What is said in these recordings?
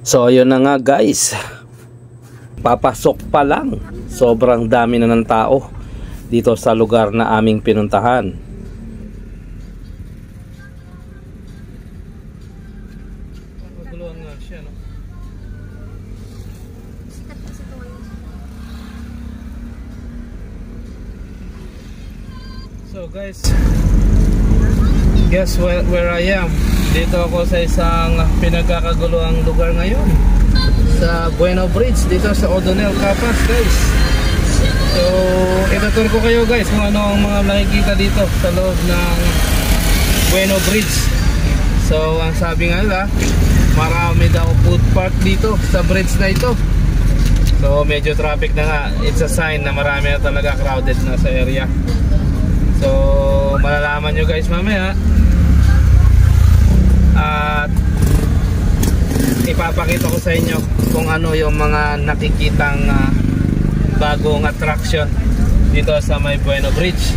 So ayun na nga guys, papasok pa lang, sobrang dami na ng tao dito sa lugar na aming pinuntahan. Maguluhan nga siya, no? So guys, guess where I am? Dito ako sa isang pinagkakaguluhang lugar ngayon, sa Bueno Bridge, dito sa O'Donnell, Capas guys. So itutur ko kayo guys kung ano ang mga nakikita dito sa loob ng Bueno Bridge. So ang sabi nga nila, marami daw food park dito sa bridge na ito. So medyo traffic na nga. It's a sign na marami na talaga crowded na sa area. So malalaman nyo guys mamaya. At ipapakita ko sa inyo kung ano yung mga nakikitang bagong attraction dito sa may Bueno Bridge.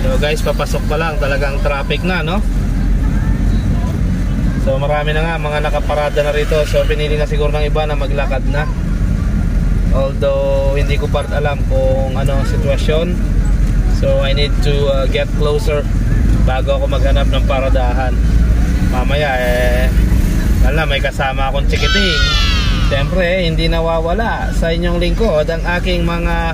So guys, papasok pa lang, talagang traffic na, no? So marami na nga mga nakaparada na rito. So pinili na siguro ng iba na maglakad na. Although hindi ko part alam kung ano ang sitwasyon. So I need to get closer bago ako maghanap ng paradahan. Mamaya wala, may kasama akong chikiting. Siyempre hindi nawawala sa inyong lingkod ang aking mga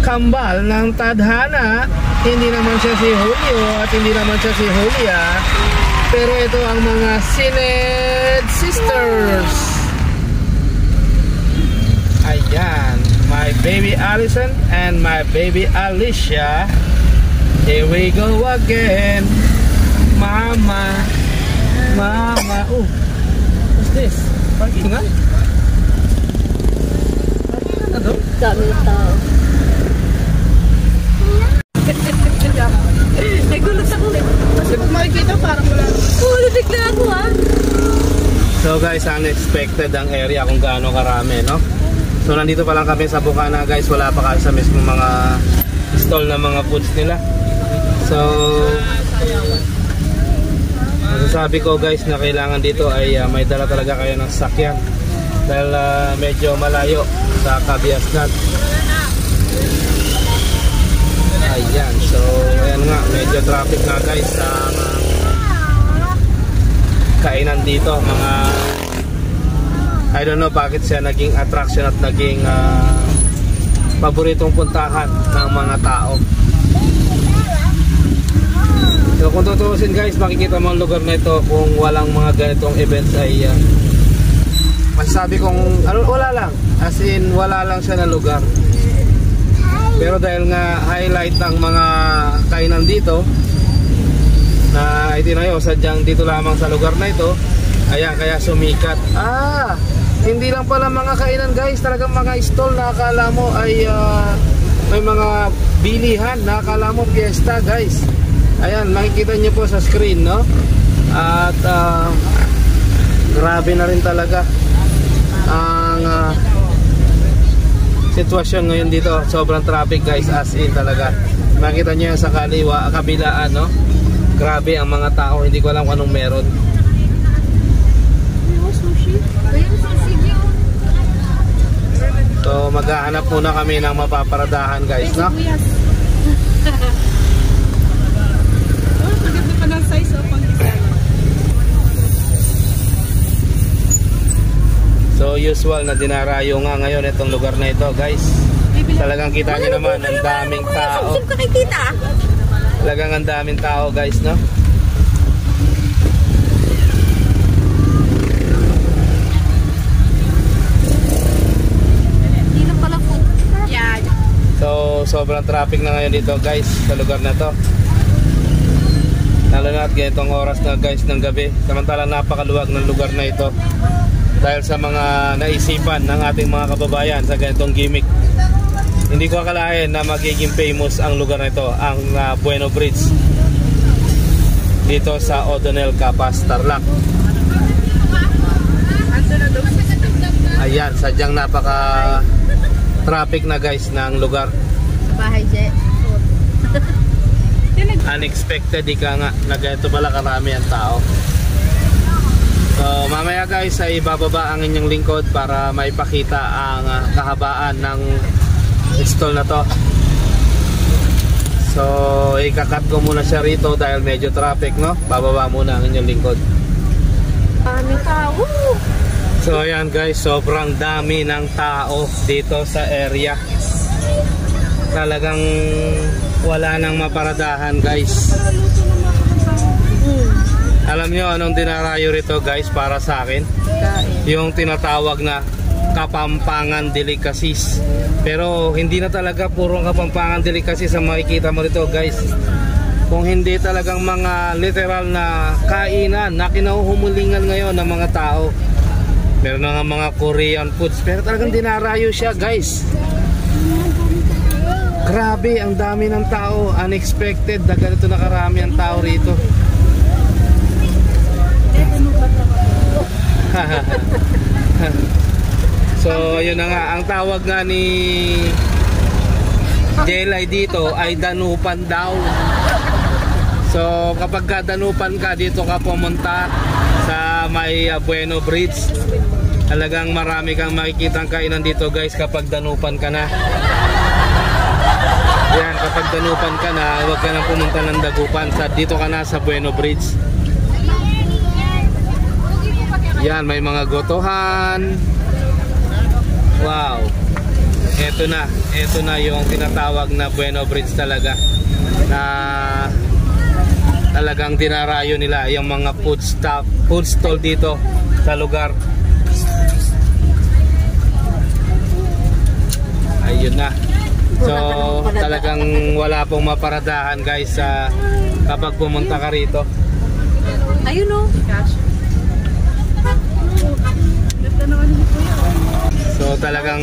kambal ng tadhana. Hindi naman siya si Julio at hindi naman siya si Julia, pero ito ang mga Sined Sisters. Ayan, my baby Allison and my baby Alicia. Here we go again. Mama, mama. Oh, what's this? Parking nga? Parking nga doon? Dami na tao. Nagulat ako eh. Kasi kung makikita parang wala. Huludik na ako ha. So guys, unexpected ang area kung gaano karami, no? So nandito pa lang kami sa Bukana guys. Wala pa kasi sa mismo mga stall na mga foods nila. So masasabi ko guys na kailangan dito ay may dala talaga kayo ng sasakyan. Dahil medyo malayo sa Cabiasnan. Ayan, so ayan nga, medyo traffic na guys sa kainan dito. Mga I don't know bakit siya naging attraction at naging paboritong puntahan ng mga tao. So kung tutuusin guys, makikita mo ang lugar na ito kung walang mga ganitong events ay masasabi kong wala lang, as in wala lang siya na lugar. Pero dahil nga highlight ng mga kainan dito na itinayo sadyang dito lamang sa lugar na ito, ayan, kaya sumikat. Hindi lang pala mga kainan guys, talagang mga stall na akala mo ay may mga bilihan na akala mo fiesta guys. Ayan, makikita nyo po sa screen, no? At grabe na rin talaga ang sitwasyon ngayon dito. Sobrang traffic guys, as in talaga. Makita nyo yan sa kabilaan, no? Grabe ang mga tao, hindi ko alam kung anong meron. So maghahanap muna kami ng mapaparadahan guys, no? Maganda pa ng size o pang-design. So usual na dinarayo nga ngayon itong lugar na ito guys. Talagang kita nyo naman ang daming tao. Talagang ang daming tao guys, no? So sobrang traffic na ngayon dito guys sa lugar na to. Lalo na at ganitong oras na guys ng gabi. Samantalang napakaluwag ng lugar na ito dahil sa mga naisipan ng ating mga kababayan sa ganitong gimmick. Hindi ko akalain na magiging famous ang lugar na ito, ang Bueno Bridge dito sa O'Donnell, Capas, Tarlac. Ayan, sadyang napaka traffic na guys ng lugar. Sa bahay, Je. Unexpected ika nga na ganito pala karami ang tao. So mamaya guys ay bababa ang inyong lingkod para maipakita ang kahabaan ng stall na to. So ikakat ko muna siya rito dahil medyo traffic, no? Bababa muna ang inyong lingkod. Aming tao. So ayan guys, sobrang dami ng tao dito sa area. Talagang wala nang maparadahan guys. Alam nyo anong dinarayo rito guys para sa akin? Yung tinatawag na Kapampangan delicacies. Pero hindi na talaga puro Kapampangan delicacies ang makikita mo rito guys. Kung hindi talagang mga literal na kainan na kinahuhumulingan ngayon ng mga tao. Meron na nga mga Korean foods, pero talagang dinarayo siya guys. Grabe, ang dami ng tao. Unexpected na ganito na karami ang tao rito. So ayun na nga, ang tawag nga ni Jelay dito ay danupan daw. So kapag danupan ka, dito ka pumunta sa may Bueno Bridge. Talagang marami kang makikitang kainan dito guys kapag danupan ka na. Yan, kapag danupan ka na, huwag ka nang pumunta ng Dagupan. Dito ka na sa Bueno Bridge. Yan, may mga gotohan. Wow. Ito na yung tinatawag na Bueno Bridge talaga. Na talagang dinarayo nila yung mga food stall dito sa lugar. Ayun na. So talagang wala pong maparadahan guys kapag pumunta ka rito. Ayun o. So talagang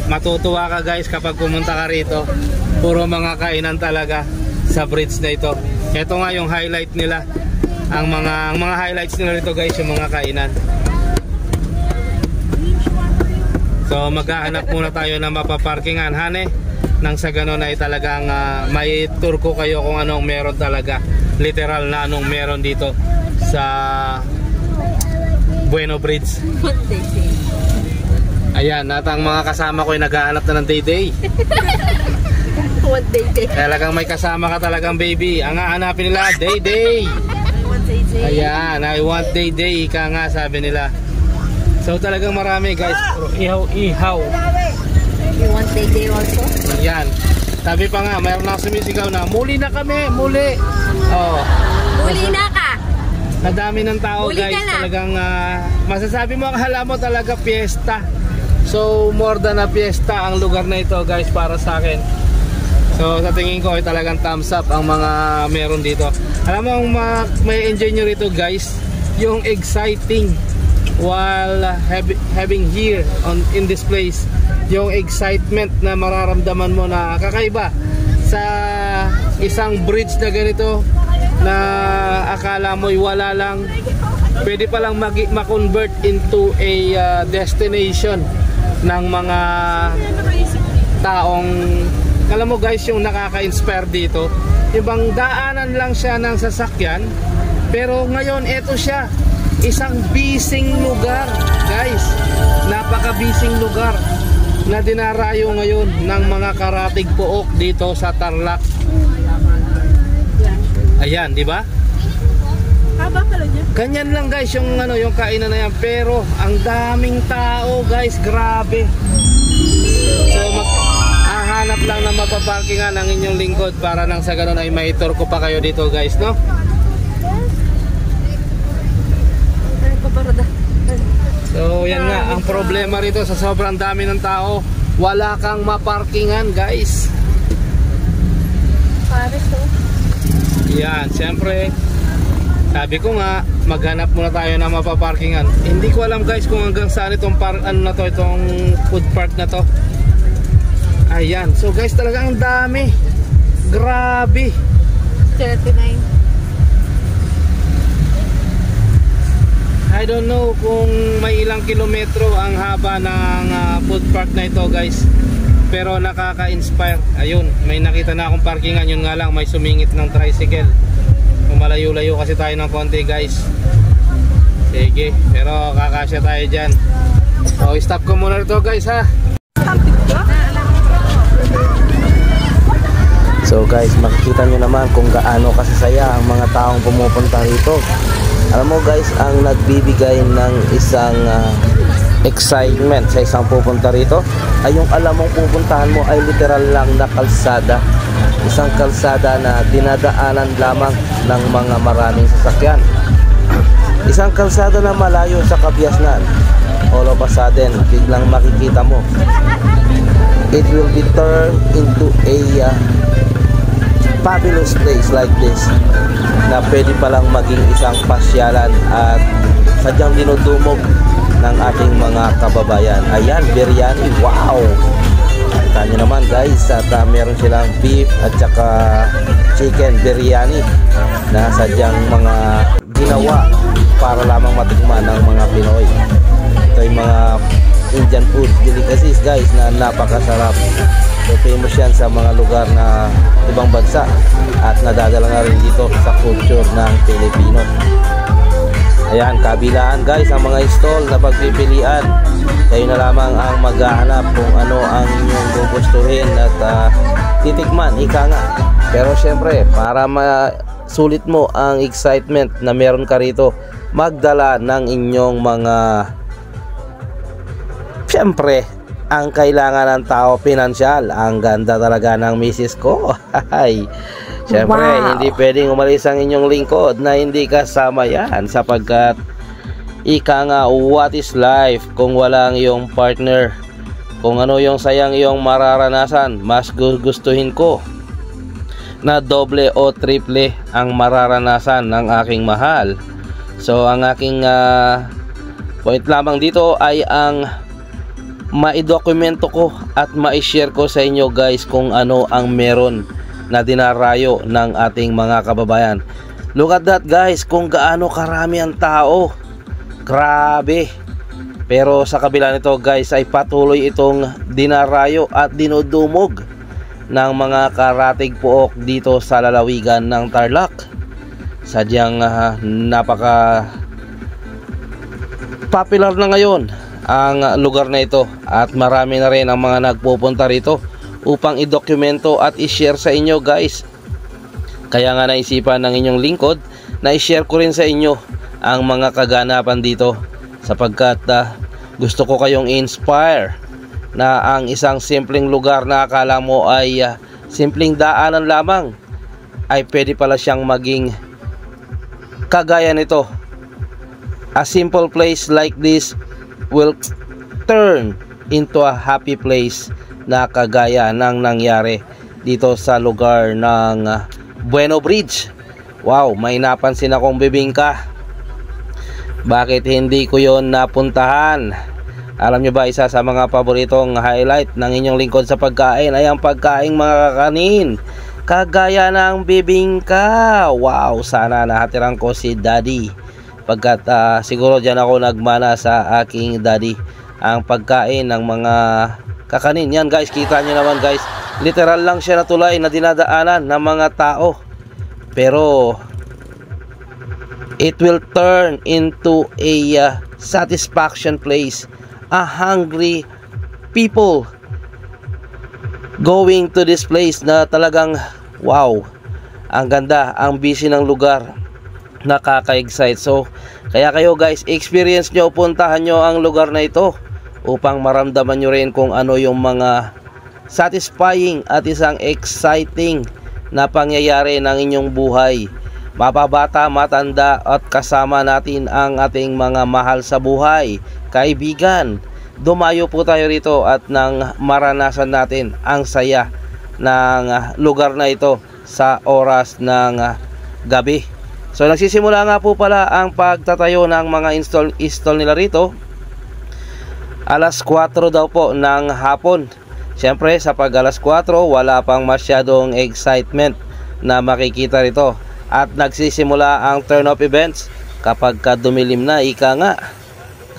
matutuwa ka guys kapag pumunta ka rito. Puro mga kainan talaga sa bridge na ito. Ito nga yung highlight nila. Ang mga highlights nila rito guys, yung mga kainan. So maghahanap muna tayo ng mapaparkingan, hane. Nang sa ganun ay talagang may tour ko kayo kung anong meron talaga. Literal na anong meron dito sa Bueno Bridge. Ayan, at ang mga kasama ko ay naghahanap na ng day-day. What day-day? Talagang may kasama ka talagang baby. Ang hahanapin nila, day-day. Ayan, I want day-day. Ika nga sabi nila. So talagang marami guys. Ihaw. You want day-day also? Ayan. Sabi pa nga, mayroon na sumisigaw na, muli na kami, muli. Oh. Muli na ka. Nadami ng tao Muli guys. na. Talagang masasabi mo, akala mo talaga fiesta. So more than a fiesta ang lugar na ito guys para sa akin. So sa tingin ko ay talagang thumbs up ang mga meron dito. Alam mo ang may enjoy nyo rito guys, yung exciting while having here in this place, yung excitement na mararamdaman mo na kakaiba sa isang bridge na ganito na akala mo'y wala lang, pwede palang ma-convert into a destination ng mga taong, alam mo guys, yung nakaka-inspire dito, ibang daanan lang siya ng sasakyan, pero ngayon eto siya, isang bising lugar guys, napaka-bising lugar na dinarayo ngayon ng mga karatig pook dito sa Tarlac. Ayan, di ba? Haba pala niya. Ganyan lang guys yung yung kainan na yan, pero ang daming tao guys, grabe. So hahanap lang na mapaparkingan ang inyong lingkod para nang sa ganun ay may tour ko pa kayo dito guys, no? So yan nga, ang problema rito sa sobrang dami ng tao, wala kang maparkingan guys. Pares to. Yan, siyempre sabi ko nga, maghanap muna tayo na mapaparkingan. Hindi ko alam guys kung hanggang saan itong itong food park na to. Ayan, so guys talagang dami. Grabe. 39. I don't know kung may ilang kilometro ang haba ng food park na ito guys, pero nakaka-inspire. Ayun, may nakita na akong parkingan, yun nga lang may sumingit ng tricycle. Malayo-layo kasi tayo ng konti guys. Sige, pero kakasya tayo dyan. So stop ko muna ito guys ha. So guys, makikita nyo naman kung gaano kasasaya ang mga taong pumupunta rito. Alam mo guys, ang nagbibigay ng isang excitement sa isang pupunta rito ay yung alam mong pupuntahan mo ay literal lang na kalsada. Isang kalsada na dinadaanan lamang ng mga maraming sasakyan. Isang kalsada na malayo sa kabiasnan. All of a sudden, biglang makikita mo it will be turned into a fabulous place like this na pwede palang maging isang pasyalan at sadyang dinudumog ng ating mga kababayan. Ayan, biryani, wow! Kita nyo naman guys, at meron silang beef at saka chicken biryani na sadyang mga ginawa para lamang matikman ng mga Pinoy. Ito yung mga Indian food delicacies guys na napakasarap. So famous yan sa mga lugar na ibang bansa at nadadala na rin dito sa culture ng Pilipino. Ayan, kabilaan guys ang mga stall na pagpipilian. Kayo na lamang ang maghahanap kung ano ang inyong gugustuhin at titikman, ika nga. Pero syempre, para masulit mo ang excitement na meron ka rito, magdala ng inyong mga, syempre, ang kailangan ng tao, pinansyal. Ang ganda talaga ng misis ko. Siyempre, wow. Hindi pwedeng umalis ang inyong lingkod na hindi kasama yan, sapagkat ika nga, what is life kung walang iyong partner? Kung ano yung sayang iyong mararanasan, mas gustuhin ko na doble o triple ang mararanasan ng aking mahal. So ang aking point lamang dito ay ang maidokumento ko at mai-share ko sa inyo guys kung ano ang meron na dinarayo ng ating mga kababayan. Look at that guys, kung gaano karami ang tao. Grabe. Pero sa kabila nito guys ay patuloy itong dinarayo at dinudumog ng mga karatig puok dito sa lalawigan ng Tarlac. Sadyang napaka popular na ngayon ang lugar na ito at marami na rin ang mga nagpupunta rito upang i-dokumento at i-share sa inyo guys. Kaya nga naisipan ng inyong lingkod na i-share ko rin sa inyo ang mga kaganapan dito, sapagkat gusto ko kayong inspire na ang isang simpleng lugar na akala mo ay simpleng daanan lamang ay pwede pala siyang maging kagaya nito. A simple place like this will turn into a happy place na kagaya ng nangyari dito sa lugar ng Bueno Bridge. Wow, may napansin akong bibingka. Bakit hindi ko yon napuntahan? Alam nyo ba, isa sa mga paboritong highlight ng inyong lingkod sa pagkain ay ang pagkaing mga kakanin kagaya ng bibingka. Wow, sana nahatiran ko si Daddy, pagkat siguro dyan ako nagmana sa aking daddy ang pagkain ng mga kakanin. Yan guys, kita nyo naman guys, literal lang siya na tulay na dinadaanan ng mga tao, pero it will turn into a satisfaction place, a hungry people going to this place na talagang wow, ang ganda, ang busy ng lugar, nakaka-excite. So kaya kayo guys, experience nyo, puntahan nyo ang lugar na ito upang maramdaman nyo rin kung ano yung mga satisfying at isang exciting na pangyayari ng inyong buhay. Mababata, matanda at kasama natin ang ating mga mahal sa buhay, kaibigan. Dumayo po tayo rito at nang maranasan natin ang saya ng lugar na ito sa oras ng gabi. So nagsisimula nga po pala ang pagtatayo ng mga install nila rito alas 4 daw po ng hapon. Siyempre sa pag alas 4 wala pang masyadong excitement na makikita rito, at nagsisimula ang turn off events kapag dumilim na, ika nga.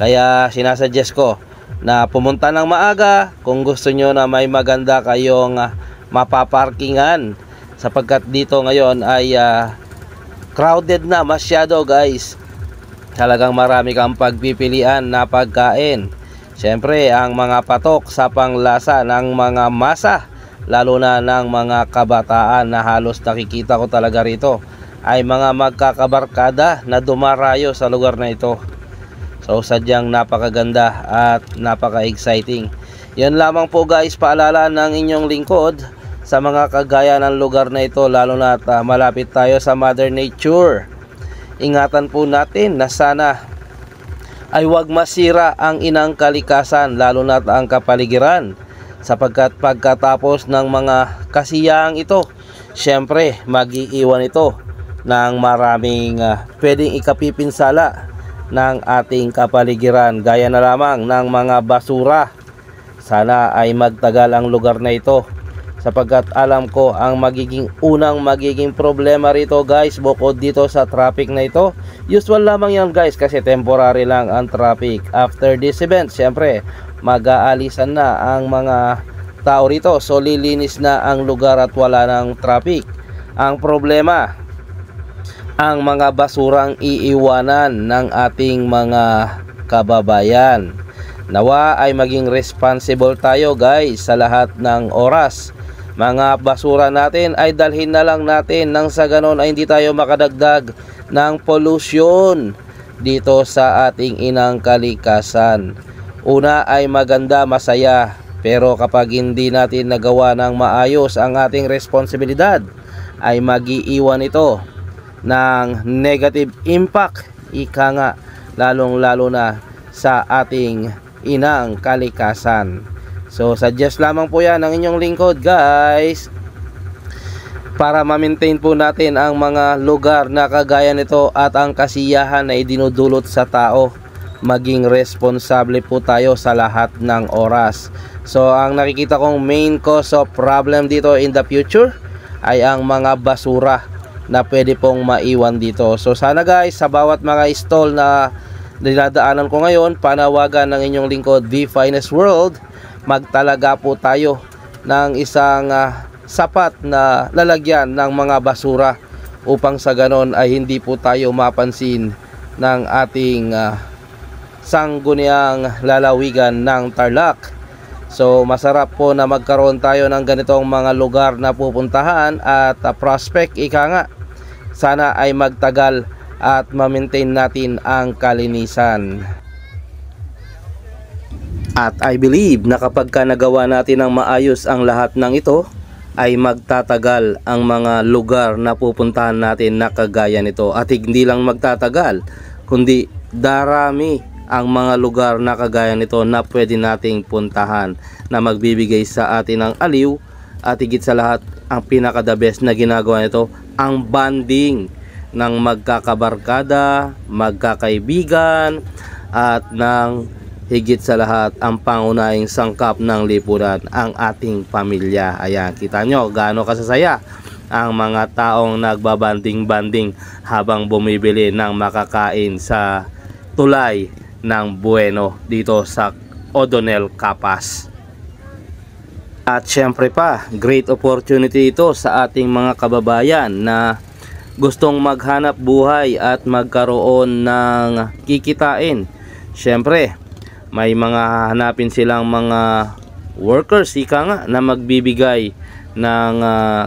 Kaya sinasuggest ko na pumunta ng maaga kung gusto nyo na may maganda kayong mapaparkingan, sapagkat dito ngayon ay crowded na masyado guys. Talagang marami kang pagpipilian na pagkain. Siyempre ang mga patok sa panglasa ng mga masa, lalo na ng mga kabataan na halos nakikita ko talaga rito, ay mga magkakabarkada na dumarayo sa lugar na ito. So sadyang napakaganda at napaka-exciting. Yan lamang po guys, paalala ng inyong lingkod sa mga kagaya ng lugar na ito, lalo na malapit tayo sa Mother Nature. Ingatan po natin na sana ay huwag masira ang inang kalikasan, lalo na ang kapaligiran, sapagkat pagkatapos ng mga kasiyahang ito, syempre mag-iiwan ito ng maraming pwedeng ikapipinsala ng ating kapaligiran, gaya na lamang ng mga basura. Sana ay magtagal ang lugar na ito, sapagkat alam ko ang unang magiging problema rito guys, bukod dito sa traffic na ito. Usual lamang yan guys, kasi temporary lang ang traffic. After this event, syempre mag-aalisan na ang mga tao rito, so lilinis na ang lugar at wala ng traffic. Ang problema, ang mga basurang iiwanan ng ating mga kababayan. Nawa ay maging responsible tayo guys sa lahat ng oras. Mga basura natin ay dalhin na lang natin, nang sa ganon ay hindi tayo makadagdag ng pollution dito sa ating inang kalikasan. Una ay maganda, masaya, pero kapag hindi natin nagawa ng maayos ang ating responsibilidad, ay mag-iiwan ito ng negative impact, ika nga, lalong lalo na sa ating inang kalikasan. So suggest lamang po yan ng inyong lingkod guys, para ma-maintain po natin ang mga lugar na kagaya nito at ang kasiyahan na idinudulot sa tao. Maging responsable po tayo sa lahat ng oras. So ang nakikita kong main cause of problem dito in the future ay ang mga basura na pwede pong maiwan dito. So sana guys, sa bawat mga stall na dinadaanan ko ngayon, panawagan ng inyong lingkod, The Finest World, magtalaga po tayo ng isang sapat na lalagyan ng mga basura, upang sa ganon ay hindi po tayo mapansin ng ating sangguniang lalawigan ng Tarlac. So masarap po na magkaroon tayo ng ganitong mga lugar na pupuntahan at prospect, ika nga. Sana ay magtagal at ma-maintain natin ang kalinisan. At I believe na kapag nagawa natin ng maayos ang lahat ng ito, ay magtatagal ang mga lugar na pupuntahan natin na kagaya nito. At hindi lang magtatagal, kundi darami ang mga lugar na kagaya nito na pwede nating puntahan, na magbibigay sa atin ng aliw. At higit sa lahat, ang pinaka-the best na ginagawa nito, ang bonding ng magkakabarkada, magkakaibigan, at ng higit sa lahat, ang pangunahing sangkap ng lipunan, ang ating pamilya. Ayan, kita nyo gaano kasasaya ang mga taong nagbabanding-banding habang bumibili ng makakain sa tulay ng Bueno dito sa O'Donnell, Capas. At syempre pa, great opportunity ito sa ating mga kababayan na gustong maghanap buhay at magkaroon ng kikitain. Syempre, may mga hanapin silang mga workers, ika nga, na magbibigay ng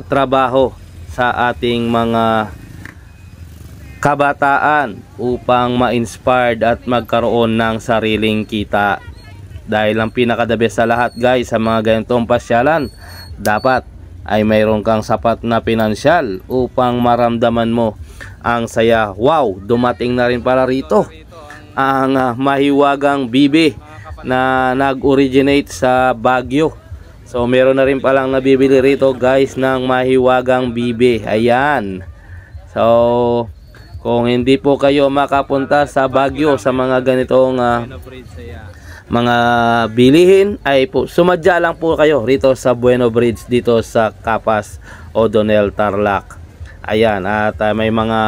trabaho sa ating mga kabataan upang ma-inspired at magkaroon ng sariling kita. Dahil ang pinaka-the best sa lahat guys, sa mga ganitong pasyalan, dapat ay mayroon kang sapat na pinansyal upang maramdaman mo ang saya. Wow, dumating na rin pala rito ang mahiwagang bibe na nag-originate sa Baguio. So meron na rin palang nabibili rito guys ng mahiwagang bibe. Ayan. So kung hindi po kayo makapunta sa Baguio sa mga ganitong mga bilihin, ay po sumadya lang po kayo rito sa Bueno Bridge dito sa Capas, O'Donnell, Tarlac. Ayan, at may mga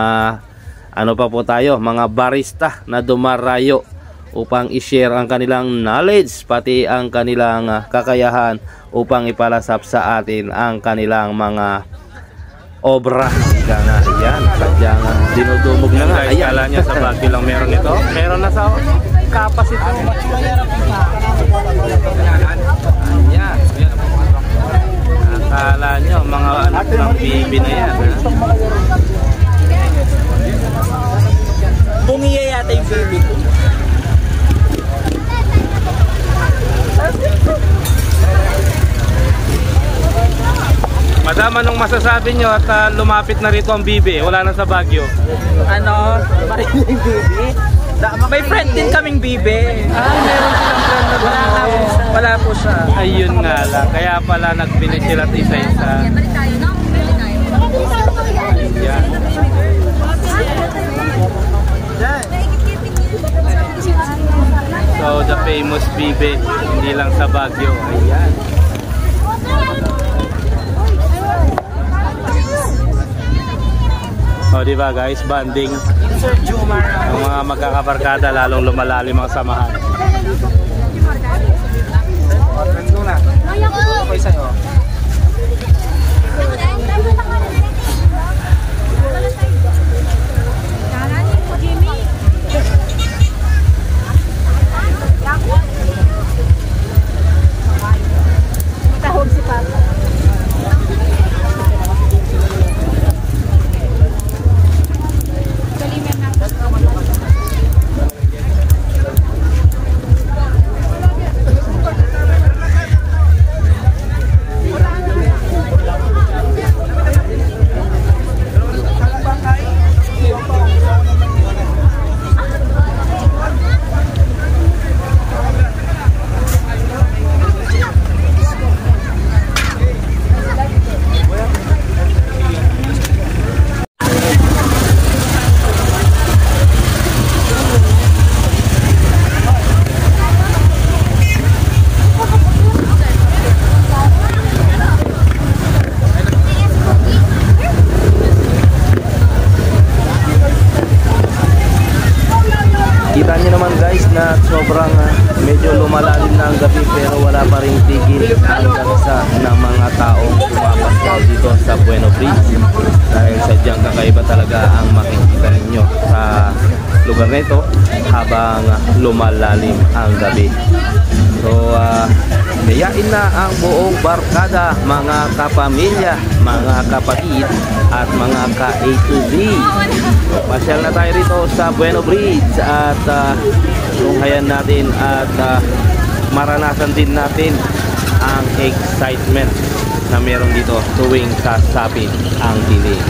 ano pa po tayo, mga barista na dumarayo upang i-share ang kanilang knowledge pati ang kanilang kakayahan upang ipalasap sa atin ang kanilang mga obra. Ika nga, yan, sadyang dinudumog na nga. Ayan, kala nyo sa Baguio lang meron ito, meron na sa Kapas ito. Ayan, akala nyo mga anak ng bibi na yan, ha? Bumiya yata yung baby ko. Madam, anong masasabi nyo at lumapit na rito ang bibi? Wala na sa Baguio. Ano? Marinig baby? May friend din kaming bibi. Meron silang friend na ba? Wala po siya. Ayun nga lang. Kaya pala nagbili sila at isa-isa. Ayan. So, the famous bibi. Hindi lang sa Baguio. Ayan. O, diba guys, banding ang mga magkakabarkada, lalong lumalalim ang samahan. Okay sa'yo. Tahog si Papa. Kita nyo naman guys na sobrang medyo lumalalim na ang gabi pero wala pa rin tigil ang gansa ng mga taong pumapasyal dito sa Bueno Bridge. Dahil sadyang kakaiba talaga ang makikita ninyo sa lugar na ito habang lumalalim ang gabi. So, gayain na ang buong barkada, mga kapamilya, mga kapatid at mga ka-A to B. Pasyal na tayo rito sa Bueno Bridge at tunghayan natin at maranasan din natin ang excitement na meron dito tuwing sasapit ang dilim.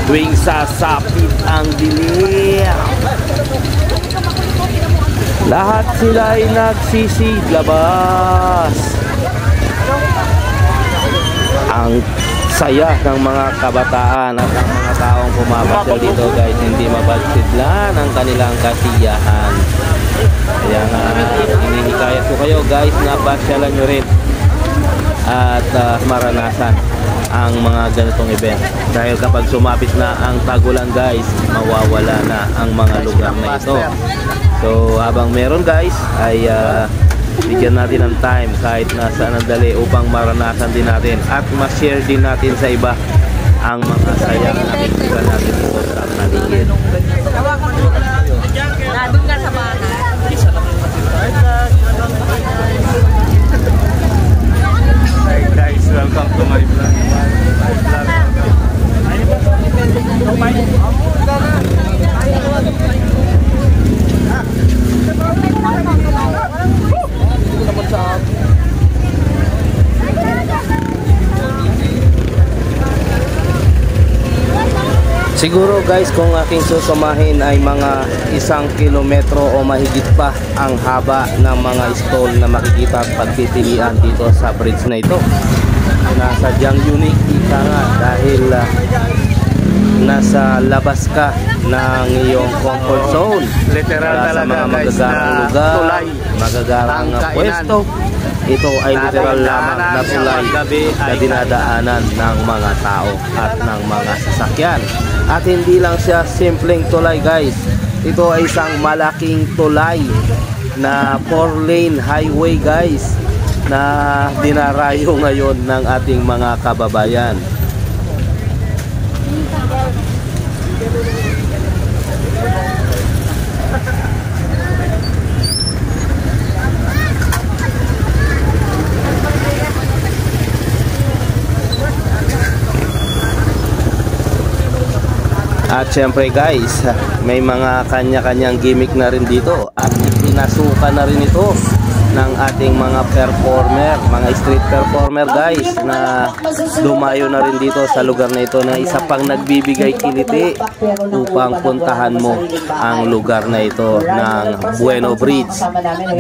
Tuwing sasapit ang dilim, lahat sila ay nagsisiglabas. Ang saya ng mga kabataan at ang mga taong pumapasyal dito guys, hindi mapagsidlan ang kanilang kasiyahan. Kaya nga hinihikayat ko kayo guys na pasyalan nyo rin at maranasan ang mga ganitong event. Dahil kapag sumapit na ang tagulan guys, mawawala na ang mga lugar na ito. So habang meron guys ay bigyan natin ng time kahit nasa nandali upang maranasan din natin at ma-share din natin sa iba ang mga sayang nakikita natin dito sa paligid. Nandun ka sa bahay. Hi guys, welcome to my vlog. Siguro guys, kung aking susumahin ay mga 1 kilometro o mahigit pa ang haba ng mga stall na makikita at pagpipilian dito sa bridge na ito. Sadyang unique ika nga dahil nasa labas ka ng iyong comfort zone. Literal talaga mga magagarang lugar, magagarang pwesto. ito ay literal lamang na tulay na dinadaanan ng mga tao at ng mga sasakyan. At hindi lang siya simpleng tulay guys, ito ay isang malaking tulay na 4-lane highway guys na dinarayo ngayon ng ating mga kababayan. At syempre guys, may mga kanya-kanyang gimmick na rin dito at pinasukan na rin ito ng ating mga performer, mga street performer guys, na dumayo na rin dito sa lugar na ito na isa pang nagbibigay kiliti upang puntahan mo ang lugar na ito ng Bueno Bridge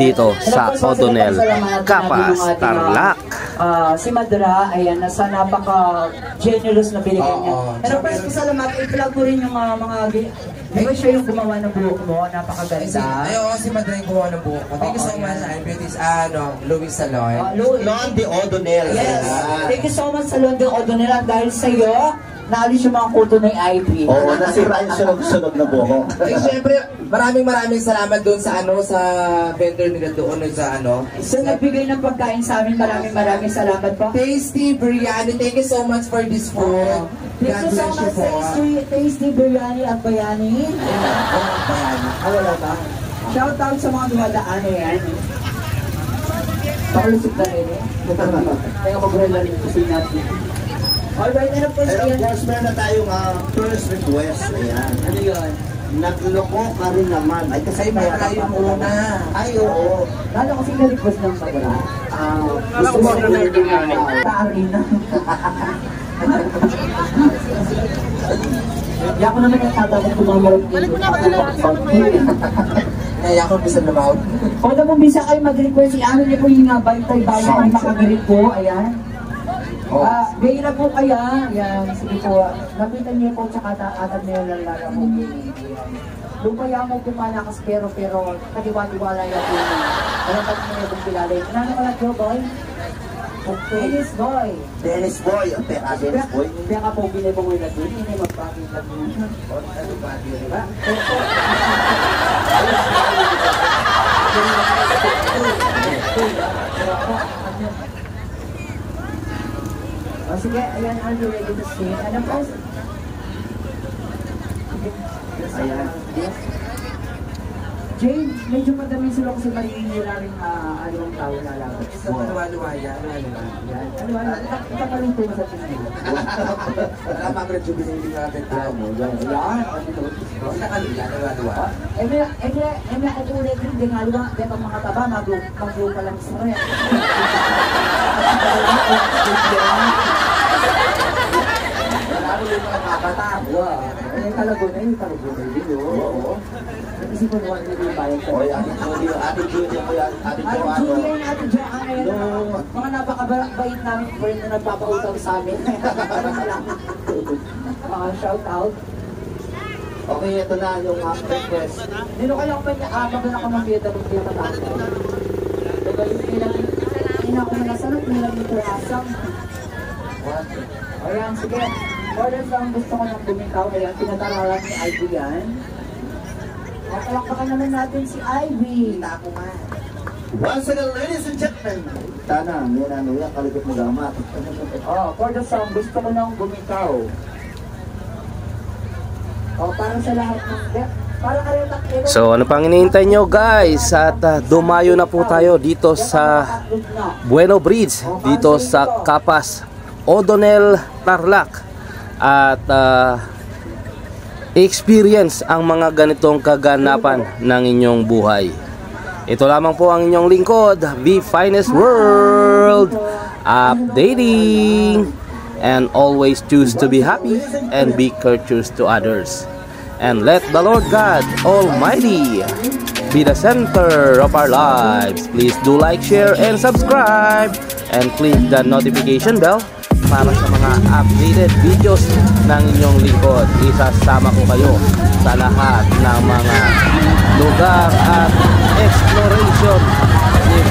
dito sa O'Donnell, Capas, Tarlac. Si Madra, ayan, nasa napaka-generous na binigay niya. Pero first, salamat, i-plug mo rin yung mga di ba siya yung gumawa ng buhok mo? Napakaganda. Ay, si Madra yung gumawa ng buhok ko. Thank you so much, Beauties, Louis Salon. Salon de O'Donnell. Yes. Thank you so much, Salon de O'Donnell. At dahil sa'yo, naalis yung mga kuto ng IP. Oo, nasira yung sunog-sunog na buhok. Ay, syempre, maraming salamat doon sa sa vendor nila doon sa So, nagbigay ng pagkain sa amin. Maraming salamat po. Tasty Biryani. Thank you so much for this food. Thank you so much, Tasty Biryani at Bayani. Wala ba? Shout out sa mga dumadaan yan. Pakulusip na rin eh. Kaya mag-rela rin kasi natin. Alright, and of course, and of course, meron na tayong first request. Ayan. Ano yun? Nagloko ka rin naman. Ay, kasi may tayo muna. Ay, oo. Lalo kasi na-request ng Madra. Gusto mo na biryani. Taarin na. Hindi ako naman nagtatakot kumamarap dito. Kaya ako bisa na ba? O na kung bisa kayo mag-request, i-ano niyo po yung bantay-bayan ang makagirit po. Ayan. Bihira po kaya. Ayan. Sige po. Napitan niyo po tsaka atad na yung lalala po. Lupaya mo pumalakas pero kadiwa-diwala yan po. Alam pa niyo kung kilala yun. Ano ka lang po, boy? Dennis Boy. Dennis Boy. Dennis Boy. Kaya ka po binibong mo na doon. Hindi magpapit lang yun. Ano ba? Diba? Sige, ayan, are you ready to sing? Ano po? Ayan. Yes. Jane, medyo madami sila kasi marinira rin anong tao na laban. Sa luwa-luwaya. Yan. Ikapaluto mo sa tingin. Wala pa mag-rejuvenate natin tayo mo. Yan. Nakalila, luwa-luwa. May kukulit rin, di nga luwa. Di pang mga taba, mag-group pa lang sa rin. Lalo yung mga kakatawa. Yung talago na yun. Oo. Kasi po naman yung bayan ko. Oy, Ate Julia ko yan. Ate Joanna. Mga napakabait namin friend na nagpapautang sa amin. Shout out. Okay, ito na yung request. Dino kayo ako maganda ka mabiyata kung hindi matapos. Diba yung ilang ko na nasanap, ilang yung kurasang. Ayan, sige. Orders lang gusto ko nang bumitaw. Ayan, pinataralan ni Ivy yan. Palakpakan naman natin si Ivy. Ako nga. Once again, ladies and gentlemen. Tana, may yan, kalikot mo gamat. For the song, gusto ko nang bumitaw. Parang sa lahat ng So ano pang hinihintay nyo guys, at dumayo na po tayo dito sa Bueno Bridge, dito sa Capas, O'Donnell, Tarlac, at experience ang mga ganitong kaganapan ng inyong buhay. Ito lamang po ang inyong lingkod, The Finest World, updating, and always choose to be happy and be courteous to others. And let the Lord God Almighty be the center of our lives. Please do like, share, and subscribe. And click the notification bell para sa mga updated videos ng inyong lingkod. Isasama ko kayo sa lahat ng mga lugar at exploration ni